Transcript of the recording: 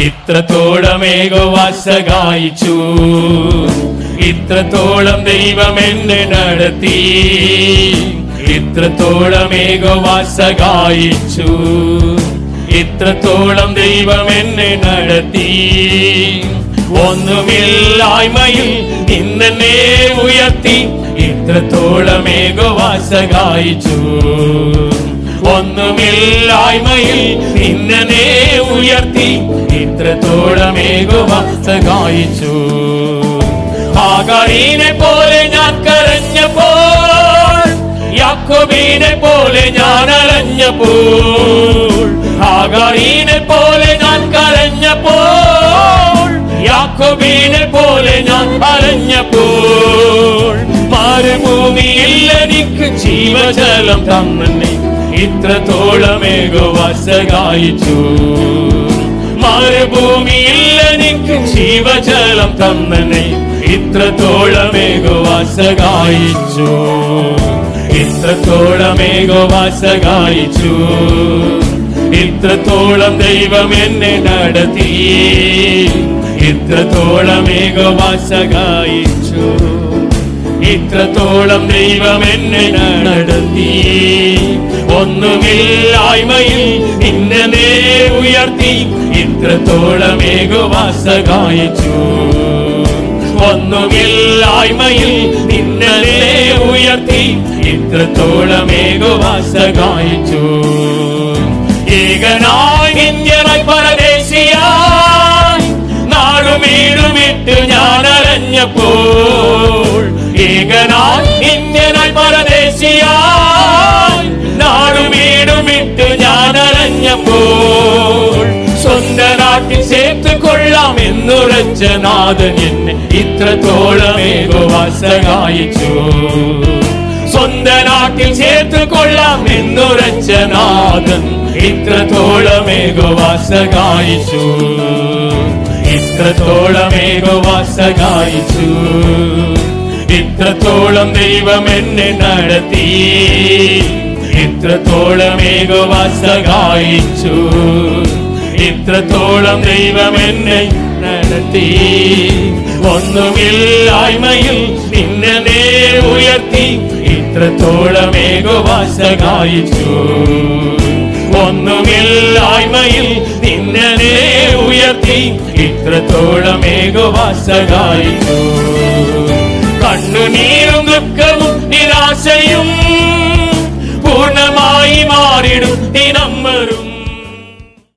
ഇത്രത്തോളം യഹോവ സഹായിച്ചു, ഇത്രത്തോളം ദൈവം എന്നെ നടത്തി, ഇത്രത്തോളം യഹോവ സഹായിച്ചു, ഇത്രത്തോളം ദൈവം എന്നെ നടത്തി. ഒന്നുമില്ലായ്മയിൽ നിന്നെ ഉയർത്തി, ഇത്രത്തോളം യഹോവ സഹായിച്ചു. ഒന്നുമില്ലായ്മയിൽ നിന്നെ ഉയർത്തി, ഇത്രത്തോളം യഹോവ സഹായിച്ചു. ഹാഗാരിനെ പോലെ ഞാൻ കരഞ്ഞപ്പോൾ, യാക്കോബിനെ പോലെ ഞാൻ അലഞ്ഞപ്പോൾ, ഹാഗാരിനെ പോലെ ഞാൻ കരഞ്ഞപ്പോൾ, യാക്കോബിനെ പോലെ ഞാൻ അലഞ്ഞപ്പോൾ, മരുഭൂമിയിൽ എനിക്ക് ജീവജലം തന്നെ, ഇത്രത്തോളം യഹോവ സഹായിച്ചു. മരുഭൂമിയിൽ എനിക്ക് ജീവജലം തന്നെ, ഇത്രത്തോളം യഹോവ സഹായിച്ചു. ഇത്രത്തോളം യഹോവ സഹായിച്ചു, ഇത്രത്തോളം ദൈവം എന്നെ നടത്തി, ഇത്രത്തോളം യഹോവ സഹായിച്ചു, ഇത്രത്തോളം ദൈവം എന്നെ നടത്തി. ഒന്നുമില്ലായ്മയിൽ നിന്നെ ഉയർത്തി, ഇത്രത്തോളം യഹോവ സഹായിച്ചു. ഒന്നുമില്ലായ്മയിൽ നിന്നെ ഉയർത്തി, ഇത്രത്തോളം യഹോവ സഹായിച്ചു. ഏകനായി നിന്ദ്യനായി പരദേശിയായി നാടും വീടും വിട്ട് ഞാൻ അലഞ്ഞപ്പോൾ, ഏകനായി നിന്ദ്യനായി പരദേശിയായി നാടും വീടും വിട്ട് ഞാൻ അലഞ്ഞപ്പോൾ, സ്വന്തം നാട്ടിൽ ചേർത്ത് കൊള്ളാം എന്നുറച്ച നാഥൻ എന്നെ ഇത്രത്തോളം യഹോവ സഹായിച്ചു. സ്വന്തം നാട്ടിൽ ചേർത്ത് കൊള്ളാം എന്നുറച്ച നാഥൻ ഇത്രത്തോളം യഹോവ സഹായിച്ചു. ഇത്രത്തോളം യഹോവ സഹായിച്ചു, ഇത്രത്തോളം ദൈവം എന്നെ നടത്തി, ഇത്രത്തോളം യഹോവ സഹായിച്ചു, ഇത്രത്തോളം ദൈവം എന്നെ നടത്തി. ഒന്നുമില്ലായ്മയിൽ നിന്നെ ഉയർത്തി, ഇത്രത്തോളം യഹോവ സഹായിച്ചു. ഒന്നുമില്ലായ്മയിൽ നിന്നെ ഉയർത്തി, ഇത്രത്തോളം യഹോവ സഹായിച്ചു. കണ്ണുനീരും ദുഃഖവും നിരാശയും പൂർണ്ണമായി മാറിടും ദിനം വരും.